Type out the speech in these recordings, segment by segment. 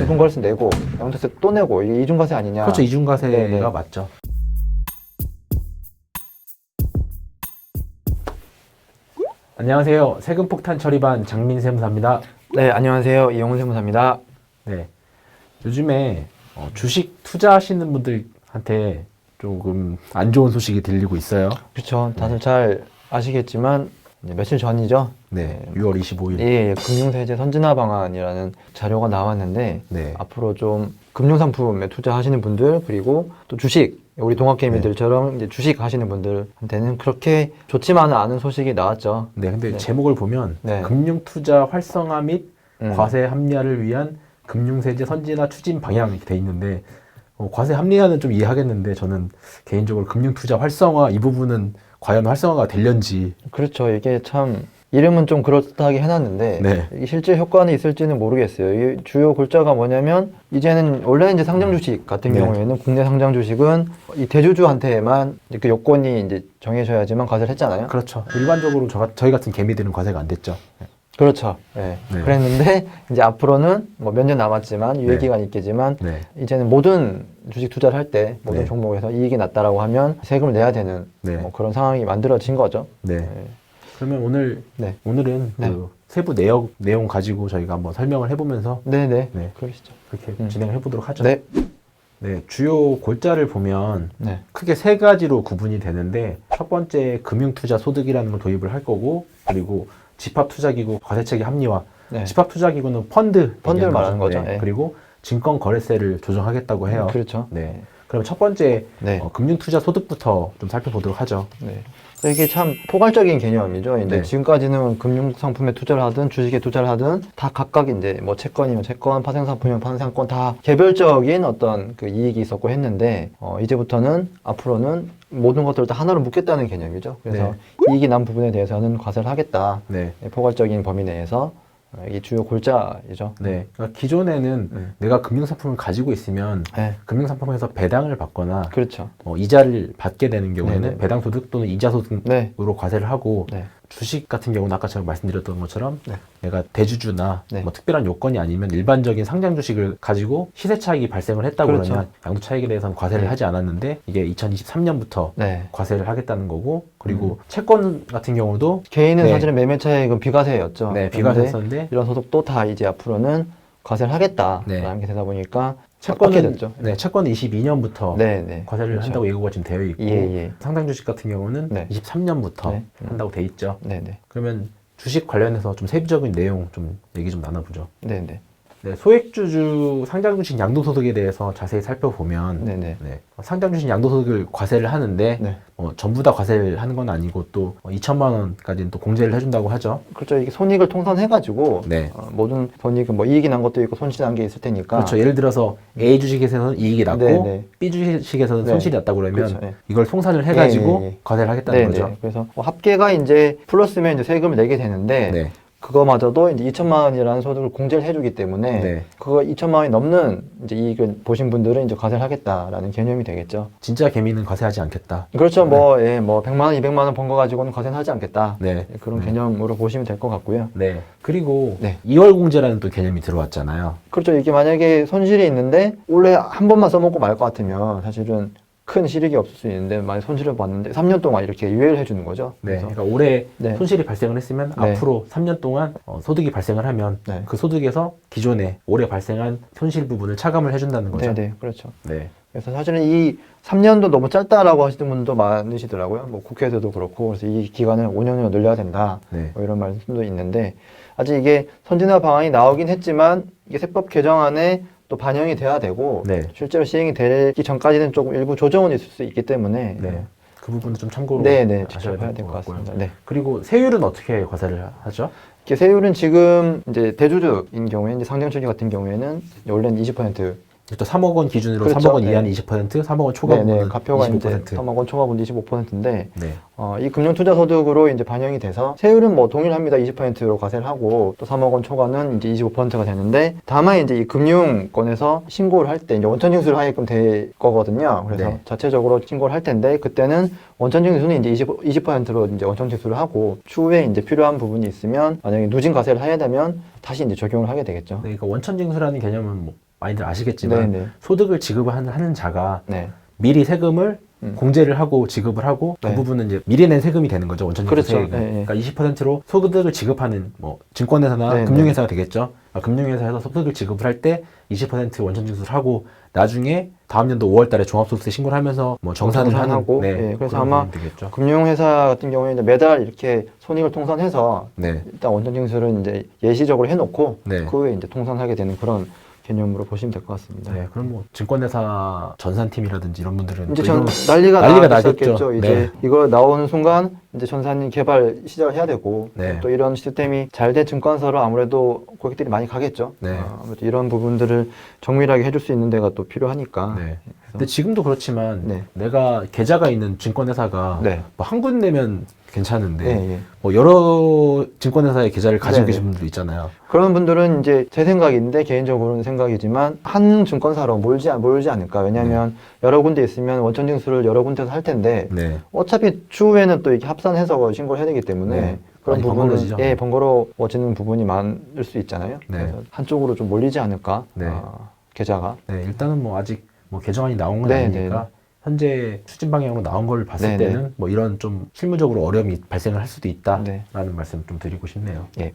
이중과세 내고 양도세 또 내고 이게 이중과세 아니냐. 그렇죠. 이중과세가 네네. 맞죠. 안녕하세요. 세금폭탄 처리반 장민세무사입니다. 네, 안녕하세요. 이영훈 세무사입니다. 네. 요즘에 주식 투자하시는 분들한테 조금 안 좋은 소식이 들리고 있어요. 그렇죠. 다들 잘 아시겠지만 이제 며칠 전이죠. 네. 6월 25일. 예, 금융세제 선진화 방안이라는 자료가 나왔는데 네. 앞으로 좀 금융상품에 투자하시는 분들 그리고 또 주식 우리 동학개미들처럼 이제 주식 하시는 분들한테는 그렇게 좋지만은 않은 소식이 나왔죠. 네. 근데 네. 제목을 보면 네. 금융투자 활성화 및 음. 과세 합리화를 위한 금융세제 선진화 추진 방향 이렇게 돼 있는데 과세 합리화는 좀 이해하겠는데 저는 개인적으로 금융투자 활성화 이 부분은 과연 활성화가 될련지. 그렇죠. 이게 참 이름은 좀 그렇다하게 해놨는데 네. 이게 실제 효과는 있을지는 모르겠어요. 이 주요 골자가 뭐냐면 이제는 원래 이제 상장 주식 같은 네. 경우에는 국내 상장 주식은 이 대주주한테만 이제 그 요건이 이제 정해져야지만 과세를 했잖아요. 그렇죠. 일반적으로 저희 같은 개미들은 과세가 안 됐죠. 그렇죠. 네. 네. 그랬는데 이제 앞으로는 뭐 몇 년 남았지만 유예 네. 기간이 있겠지만 네. 이제는 모든 주식 투자를 할 때 모든 네. 종목에서 이익이 났다라고 하면 세금을 내야 되는 네. 뭐 그런 상황이 만들어진 거죠. 네. 네. 그러면 네. 오늘은 네. 그 세부 내용 가지고 저희가 한번 설명을 해보면서 네네. 네. 그러시죠. 그렇게 진행을 해보도록 하죠. 네. 네. 주요 골자를 보면 네. 크게 세 가지로 구분이 되는데 첫 번째 금융투자 소득이라는 걸 도입을 할 거고 그리고 집합투자기구 과세체계 합리화. 네. 집합투자기구는 펀드를 말하는 거죠. 네. 그리고 증권거래세를 조정하겠다고 해요. 그렇죠. 네. 그럼 첫 번째 네. 금융투자 소득부터 좀 살펴보도록 하죠. 네. 이게 참 포괄적인 개념이죠. 이제 네. 지금까지는 금융상품에 투자를 하든 주식에 투자를 하든 다 각각 이제 뭐 채권이면 채권, 파생상품이면 파생상권 다 개별적인 어떤 그 이익이 있었고 했는데 이제부터는 앞으로는 모든 것들을 다 하나로 묶겠다는 개념이죠. 그래서 이익이 난 부분에 대해서는 과세를 하겠다. 네. 포괄적인 범위 내에서 이게 주요 골자이죠. 네. 그러니까 기존에는 내가 금융상품을 가지고 있으면 네. 금융상품에서 배당을 받거나 그렇죠. 이자를 받게 되는 경우에는 네네. 배당소득 또는 이자소득으로 네. 과세를 하고 네. 주식 같은 경우는 아까 제가 말씀드렸던 것처럼 네. 내가 대주주나 네. 뭐 특별한 요건이 아니면 일반적인 상장 주식을 가지고 시세 차익이 발생을 했다고 그렇죠. 그러면 양도 차익에 대해서는 과세를 네. 하지 않았는데 이게 2023년부터 네. 과세를 하겠다는 거고 그리고 채권 같은 경우도 개인은 네. 사실은 매매 차익은 비과세였죠. 네, 그런데 비과세였었는데 이런 소득도 다 이제 앞으로는 과세를 하겠다라는 네. 게 되다 보니까 채권은 받게 됐죠. 네, 채권은 22년부터 네, 네. 과세를 그렇죠. 한다고 예고가 지금 되어 있고 예, 예. 상장 주식 같은 경우는 네. 23년부터 네. 한다고 돼 있죠. 네, 네. 그러면 주식 관련해서 좀 세부적인 내용 좀 얘기 좀 나눠보죠. 네, 네. 네, 소액주주 상장주식 양도소득에 대해서 자세히 살펴보면 네, 네. 상장주식 양도소득을 과세를 하는데 네. 전부 다 과세를 하는 건 아니고 또 2천만 원까지는 또 공제를 해준다고 하죠. 그렇죠. 이게 손익을 통산해가지고 네. 모든 손익은 뭐 이익이 난 것도 있고 손실이 난 게 있을 테니까. 그렇죠. 예를 들어서 A 주식에서는 이익이 났고 네, 네. B 주식에서는 네. 손실이 났다고 그러면 그렇죠. 네. 이걸 통산을 해가지고 예, 예, 예. 과세를 하겠다는 네, 거죠. 네. 그래서 합계가 이제 플러스면 이제 세금을 내게 되는데 네. 그거마저도 이제 2천만 원이라는 소득을 공제를 해주기 때문에 네. 그거 2천만 원이 넘는 이제 이익을 보신 분들은 이제 과세를 하겠다라는 개념이 되겠죠. 진짜 개미는 과세하지 않겠다. 그렇죠. 뭐, 예, 뭐 100만 원, 200만 원 번 거 가지고는 과세는 하지 않겠다. 네. 그런 개념으로 보시면 될 것 같고요. 네. 그리고 네. 2월 공제라는 또 개념이 들어왔잖아요. 그렇죠. 이게 만약에 손실이 있는데 원래 한 번만 써먹고 말 것 같으면 사실은 큰 실익이 없을 수 있는데 만약 손실을 봤는데 3년 동안 이렇게 유예를 해주는 거죠. 네. 그래서 그러니까 올해 네. 손실이 발생을 했으면 네. 앞으로 3년 동안 소득이 발생을 하면 네. 그 소득에서 기존에 올해 발생한 손실 부분을 차감을 해준다는 거죠. 네, 그렇죠. 네. 그래서 사실은 이 3년도 너무 짧다라고 하시는 분도 많으시더라고요. 뭐 국회에서도 그렇고 그래서 이 기간을 5년으로 늘려야 된다. 네. 뭐 이런 말씀도 있는데 아직 이게 선진화 방안이 나오긴 했지만 이게 세법 개정안에 또 반영이 돼야 되고 네. 실제로 시행이 되기 전까지는 조금 일부 조정은 있을 수 있기 때문에 네. 그 부분도 좀 참고로 네, 하셔야 직접 해야 될 것 같고요. 같습니다. 네. 그리고 세율은 어떻게 과세를 하죠? 이게 세율은 지금 이제 대주주인 경우에 이제 상장주식 같은 경우에는 원래는 20% 또 3억 원 기준으로 그렇죠. 3억 원 네. 이하는 20%, 3억 원 초과분은 가표가 25%. 이제 3억 원 초과분 25%인데 네. 이 금융투자소득으로 이제 반영이 돼서 세율은 뭐 동일합니다. 20%로 과세를 하고 또 3억 원 초과는 이제 25%가 되는데 다만 이제 이 금융권에서 신고를 할 때 이제 원천징수를 하게끔 될 거거든요. 그래서 네. 자체적으로 신고를 할 텐데 그때는 원천징수는 이제 20%로 이제 원천징수를 하고 추후에 이제 필요한 부분이 있으면 만약에 누진 과세를 해야 되면 다시 이제 적용을 하게 되겠죠. 네, 그러니까 원천징수라는 개념은 뭐 많이들 아시겠지만 네. 소득을 지급하는 자가 네. 미리 세금을 음. 공제를 하고 지급을 하고 그 네. 부분은 이제 미리 낸 세금이 되는 거죠. 원천징수 그렇죠. 세액은. 네, 네. 그러니까 20%로 소득을 지급하는 뭐 증권회사나 네, 금융회사가 되겠죠. 금융회사에서 소득을 지급을 할 때 20% 원천징수를 하고 나중에 다음 연도 5월 달에 종합소득세 신고를 하면서 뭐 정산을 하는 하고 네, 그래서 그런 아마 부분이 되겠죠. 금융회사 같은 경우에 이제 매달 이렇게 손익을 통산해서 네. 일단 원천징수를 이제 예시적으로 해놓고 네. 그 후에 이제 통산하게 되는 그런 개념으로 보시면 될 것 같습니다. 네, 그럼 뭐 증권회사 전산팀이라든지 이런 분들은 이제 또 이런 난리가 나겠죠. 나겠죠. 이제 네. 이거 나오는 순간 이제 전산님 개발 시작을 해야 되고 네. 또 이런 시스템이 잘 된 증권사로 아무래도 고객들이 많이 가겠죠. 네. 아무래도 이런 부분들을 정밀하게 해줄 수 있는 데가 또 필요하니까. 네. 근데 지금도 그렇지만 네. 내가 계좌가 있는 증권회사가 네. 뭐 한 군데면 괜찮은데 예, 예. 뭐 여러 증권회사의 계좌를 가지고 네, 계신 네. 분들도 있잖아요. 그런 분들은 이제 제 생각인데 개인적으로는 생각이지만 한 증권사로 몰지 않을까. 왜냐하면 여러 군데 있으면 원천징수를 여러 군데서 할 텐데 네. 어차피 추후에는 또 이렇게 합산해서 신고를 해야 되기 때문에 네. 그런 많이 부분은 번거로워지죠. 예, 번거로워지는 부분이 많을 수 있잖아요. 네. 그래서 한쪽으로 좀 몰리지 않을까. 네. 계좌가. 네, 일단은 뭐 아직 뭐 개정안이 나온 건 네, 아니니까 네. 현재 추진 방향으로 나온 걸 봤을 네, 때는 네. 뭐 이런 좀 실무적으로 어려움이 발생을 할 수도 있다라는 네. 말씀 좀 드리고 싶네요. 예.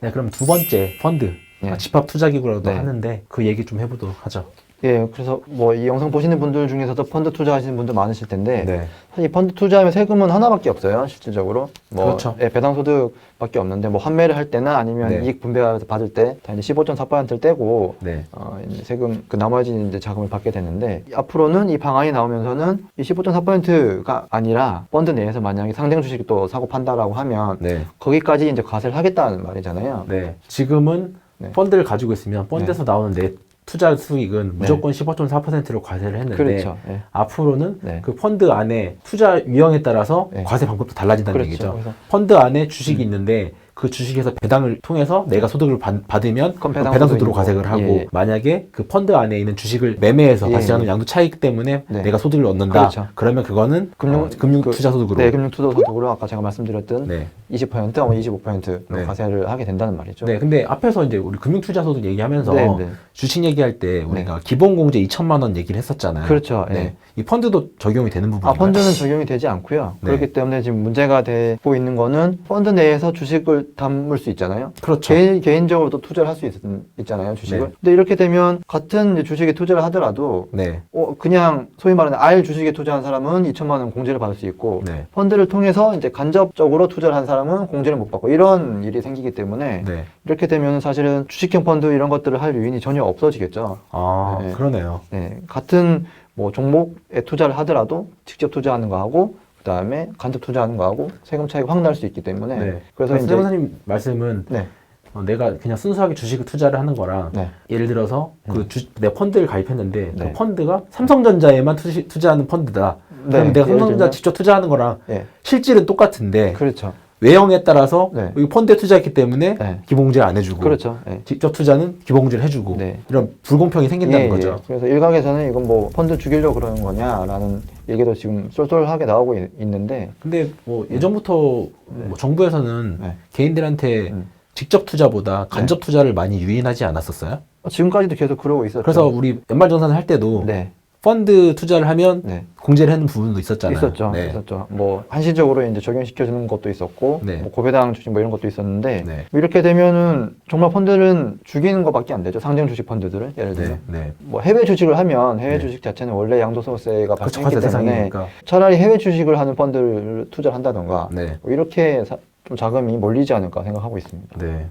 네, 그럼 두 번째 펀드 네. 집합투자기구라고도 네. 하는데 그 얘기 좀 해보도록 하죠. 예, 그래서 뭐 이 영상 보시는 분들 중에서도 펀드 투자하시는 분들 많으실 텐데 네. 사실 펀드 투자하면 세금은 하나밖에 없어요, 실질적으로. 뭐 그렇죠. 예, 배당소득밖에 없는데 뭐 환매를 할 때나 아니면 네. 이익 분배받을 때 다 이제 15.4%를 떼고 네. 이제 세금 그 나머지 이제 자금을 받게 되는데 앞으로는 이 방안이 나오면서는 이 15.4%가 아니라 펀드 내에서 만약에 상장 주식을 또 사고 판다라고 하면 네. 거기까지 이제 과세를 하겠다는 말이잖아요. 네. 지금은 네. 펀드를 가지고 있으면 펀드에서 나오는 내 투자 수익은 무조건 15.4%로 과세를 했는데 그렇죠. 예. 앞으로는 네. 그 펀드 안에 투자 유형에 따라서 네. 과세 방법도 달라진다는 그렇죠. 얘기죠. 그래서 펀드 안에 주식이 있는데 그 주식에서 배당을 통해서 내가 소득을 받으면 그럼 배당소득으로 배당소득이고. 과세를 하고 예. 만약에 그 펀드 안에 있는 주식을 매매해서 예. 발생하는 양도 차익 때문에 네. 내가 소득을 얻는다. 그렇죠. 그러면 그거는 금융투자소득으로 네, 금융투자소득으로 아까 제가 말씀드렸던 네. 20%, 25%로 네. 과세를 하게 된다는 말이죠. 네, 근데 앞에서 이제 우리 금융투자소득 얘기하면서 네, 네. 주식 얘기할 때 우리가 기본공제 2천만 원 얘기를 했었잖아요. 그렇죠. 네. 예. 이 펀드도 적용이 되는 부분인가요? 펀드는 적용이 되지 않고요. 네. 그렇기 때문에 지금 문제가 되고 있는 거는 펀드 내에서 주식을 담을 수 있잖아요. 그렇죠. 개인적으로 또 투자를 할 수 있잖아요, 주식을. 네. 근데 이렇게 되면 같은 이제 주식에 투자를 하더라도 네. 그냥 소위 말하는 R 주식에 투자한 사람은 2천만 원 공제를 받을 수 있고 네. 펀드를 통해서 이제 간접적으로 투자를 한 사람은 공제를 못 받고 이런 일이 생기기 때문에 네. 이렇게 되면 사실은 주식형 펀드 이런 것들을 할 요인이 전혀 없어지겠죠. 아, 네. 그러네요. 네, 같은 뭐 종목에 투자를 하더라도 직접 투자하는 거하고 그다음에 간접 투자하는 거하고 세금 차이가 확 날 수 있기 때문에 네. 그래서 이제 선생님 말씀은 네, 내가 그냥 순수하게 주식을 투자를 하는 거랑 네, 예를 들어서 내 펀드를 가입했는데 네. 그 펀드가 삼성전자에만 투자하는 펀드다. 네, 그럼 내가 예를 삼성전자 들면- 직접 투자하는 거랑 예, 실질은 똑같은데 그렇죠, 외형에 따라서 네. 이 펀드에 투자했기 때문에 네. 기본공제를 안 해주고 그렇죠, 예. 직접 투자는 기본공제를 해주고 네. 이런 불공평이 생긴다는 예, 거죠. 예. 그래서 일각에서는 이건 뭐 펀드 죽이려고 그러는 거냐라는 얘기도 지금 쏠쏠하게 나오고 있는데 근데 뭐 예전부터 뭐 정부에서는 네. 개인들한테 직접 투자보다 간접 투자를 많이 유인하지 않았었어요? 지금까지도 계속 그러고 있었죠. 그래서 우리 연말정산을 할 때도 네, 펀드 투자를 하면 네. 공제를 하는 부분도 있었잖아요. 있었죠. 네. 있었죠. 뭐 한시적으로 이제 적용시켜주는 것도 있었고, 네. 뭐 고배당 주식 뭐 이런 것도 있었는데 네. 뭐 이렇게 되면은 정말 펀드는 죽이는 것밖에 안 되죠. 상장 주식 펀드들은 예를 들면 네. 네. 뭐 해외 주식을 하면 해외 네. 주식 자체는 원래 양도소득세가 그렇죠. 발생했기 과세 때문에 대상이니까. 차라리 해외 주식을 하는 펀드를 투자를 한다던가 네. 뭐 이렇게 좀 자금이 몰리지 않을까 생각하고 있습니다. 네.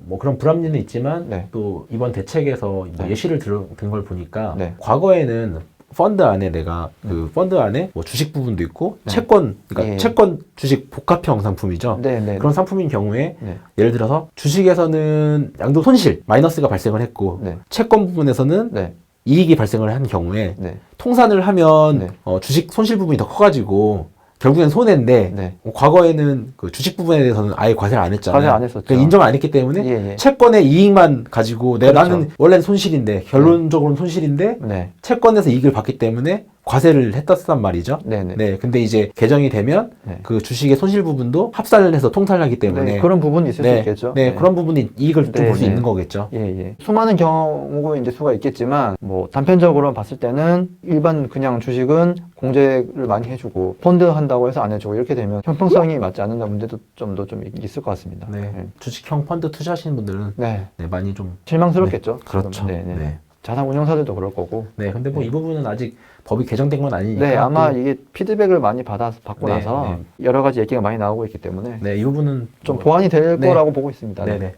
뭐 그런 불합리는 있지만 네. 또 이번 대책에서 뭐 네. 예시를 든 걸 보니까 네. 과거에는 펀드 안에 내가 그 펀드 안에 뭐 주식 부분도 있고 네. 채권 그러니까 예. 채권 주식 복합형 상품이죠. 네, 네. 그런 상품인 경우에 네. 예를 들어서 주식에서는 양도 손실 마이너스가 발생을 했고 네. 채권 부분에서는 네. 이익이 발생을 한 경우에 네. 통산을 하면 네. 주식 손실 부분이 더 커가지고 결국엔 손해인데 네. 과거에는 그 주식 부분에 대해서는 아예 과세를 안 했잖아요. 과세 안 했었죠. 그러니까 인정을 안 했기 때문에 예, 예. 채권의 이익만 가지고 그렇죠. 나는 원래는 손실인데 결론적으로는 손실인데 네. 채권에서 이익을 받기 때문에 과세를 했었단 말이죠. 네네. 네, 근데 이제 개정이 되면 네. 그 주식의 손실 부분도 합산을 해서 통산하기 때문에 네, 그런 부분이 있을 수 네, 있겠죠. 네, 그런 부분이 이익을 좀 네, 볼 수 네. 있는 거겠죠. 예, 예. 수많은 경우가 이제 수가 있겠지만, 뭐, 단편적으로 봤을 때는 일반 그냥 주식은 공제를 많이 해주고, 펀드 한다고 해서 안 해주고, 이렇게 되면 형평성이 맞지 않는다 문제도 좀 있을 것 같습니다. 네, 네. 주식형 펀드 투자하시는 분들은 네. 네, 많이 좀 실망스럽겠죠. 그렇죠. 지금. 네, 네. 네. 자산 운용사들도 그럴 거고. 네, 근데 뭐 네. 이 부분은 아직 법이 개정된 건 아니니까. 네, 아마 또, 이게 피드백을 많이 받고 네, 나서 여러 가지 얘기가 많이 나오고 있기 때문에 네, 이 부분은 좀 뭐, 보완이 될 네. 거라고 보고 있습니다. 네네.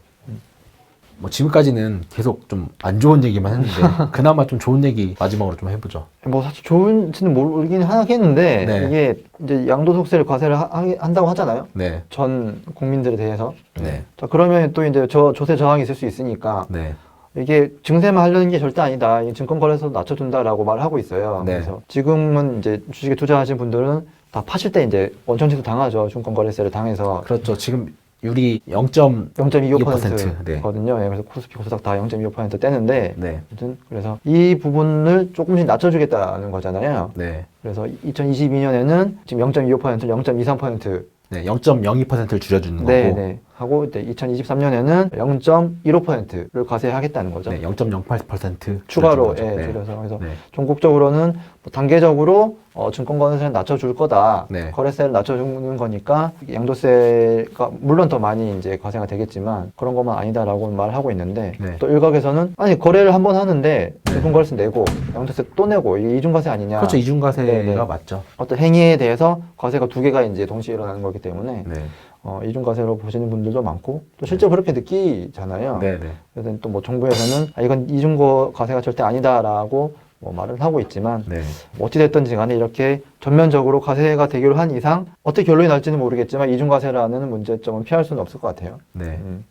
뭐 지금까지는 계속 좀 안 좋은 얘기만 했는데 그나마 좀 좋은 얘기 마지막으로 좀 해보죠. 뭐 사실 좋은지는 모르긴 하겠는데 네. 이게 이제 양도소득세를 과세를 한다고 하잖아요. 네, 전 국민들에 대해서. 네, 자, 그러면 또 이제 조세 저항이 있을 수 있으니까 네, 이게 증세만 하려는 게 절대 아니다. 이 증권거래소 낮춰준다라고 말을 하고 있어요. 네. 그래서 지금은 이제 주식에 투자하신 분들은 다 파실 때 이제 원천징수 당하죠. 증권거래세를 당해서. 그렇죠. 지금 유리 0.25%. 네. 그래서 코스피, 코스닥 다 0.25% 떼는데 네, 아무튼 그래서 이 부분을 조금씩 낮춰주겠다는 거잖아요. 네, 그래서 2022년에는 지금 0.25%를 0.23% 네, 0.02%를 줄여주는 거고, 네, 네. 하고 이제 2023년에는 0.15%를 과세하겠다는 거죠. 네, 0.08% 추가로 줄여주는 거죠. 예, 줄여서 그래서 네, 전국적으로는 뭐 단계적으로 증권거래세를 낮춰줄 거다. 네. 거래세를 낮춰주는 거니까 양도세가 물론 더 많이 이제 과세가 되겠지만 그런 것만 아니다라고 말하고 있는데 네. 또 일각에서는 아니 거래를 한 번 하는데 증권거래세 내고 양도세 또 내고 이게 이중과세 아니냐. 그렇죠. 이중과세가 네, 네. 맞죠. 어떤 행위에 대해서 과세가 두 개가 이제 동시에 일어나는 거기 때문에 네, 이중과세로 보시는 분들도 많고 또 실제로 그렇게 느끼잖아요. 네, 네, 그래서 또 뭐 정부에서는 이건 이중과세가 절대 아니다라고 뭐 말을 하고 있지만 네, 어찌됐든지 간에 이렇게 전면적으로 과세가 되기로 한 이상 어떻게 결론이 날지는 모르겠지만 이중과세라는 문제점은 피할 수는 없을 것 같아요. 네. 음.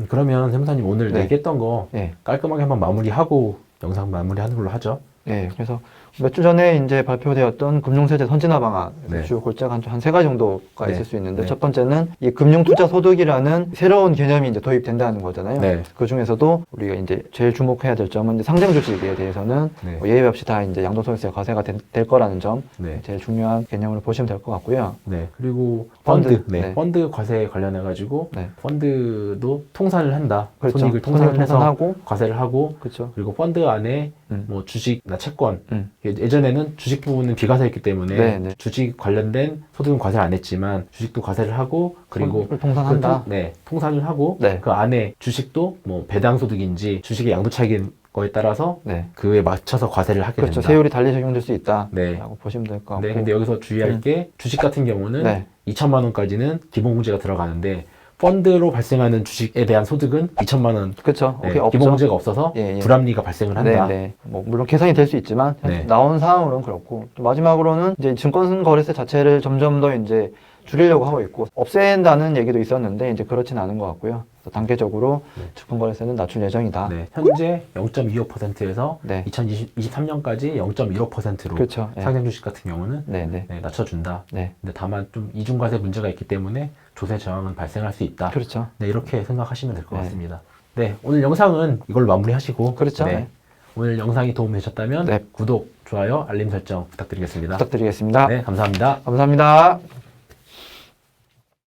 그러면 세무사님 오늘 네. 얘기했던 거 네. 깔끔하게 한번 마무리하고 영상 마무리하는 걸로 하죠. 네. 그래서 몇 주 전에 이제 발표되었던 금융세제 선진화 방안 네. 주요 골자가 한 세 가지 정도가 네. 있을 수 있는데 네. 첫 번째는 이 금융투자소득이라는 새로운 개념이 이제 도입된다는 거잖아요. 네. 그 중에서도 우리가 이제 제일 주목해야 될 점은 이제 상장 주식에 대해서는 네. 뭐 예외 없이 다 이제 양도소득세 과세가 될 거라는 점 네. 제일 중요한 개념으로 보시면 될 것 같고요. 네. 그리고 펀드. 펀드. 네. 네. 펀드 과세에 관련해 가지고 네. 펀드도 통산을 한다. 그렇죠. 손익을 통산을 해서 통산하고 과세를 하고 그렇죠. 그리고 펀드 안에 음. 뭐 주식이나 채권 음. 예전에는 주식 부분은 비과세였기 때문에 네, 네. 주식 관련된 소득은 과세를 안 했지만 주식도 과세를 하고 그리고 손익을 통산한다. 네, 통산을 하고 네. 그 안에 주식도 뭐 배당 소득인지 주식의 양도 차익인 거에 따라서 네. 그에 맞춰서 과세를 하게 그렇죠. 된다. 세율이 달리 적용될 수 있다라고 네. 보시면 될 것 같고. 네, 근데 여기서 주의할 게 주식 같은 경우는 네. 2천만 원까지는 기본공제가 들어가는데 펀드로 발생하는 주식에 대한 소득은 2천만 원 그렇죠. 네, 오케이, 없죠. 기본공제가 없어서 예, 예. 불합리가 발생을 한다. 네, 네. 뭐 물론 개선이 될 수 있지만 네. 나온 사항으로는 그렇고 또 마지막으로는 이제 증권거래세 자체를 점점 더 이제 줄이려고 하고 있고 없앤다는 얘기도 있었는데 이제 그렇진 않은 것 같고요. 그래서 단계적으로 네. 증권거래세는 낮출 예정이다. 네, 현재 0.25%에서 네. 2023년까지 0.15%로 그렇죠. 예. 상장 주식 같은 경우는 네, 네. 네, 낮춰준다. 네. 근데 다만 좀 이중과세 문제가 있기 때문에 조세 저항은 발생할 수 있다. 그렇죠. 네, 이렇게 생각하시면 될 것 네. 같습니다. 네, 오늘 영상은 이걸로 마무리하시고 그렇죠. 네, 네. 오늘 영상이 도움이 되셨다면 네. 구독, 좋아요, 알림 설정 부탁드리겠습니다. 부탁드리겠습니다. 네, 감사합니다. 감사합니다.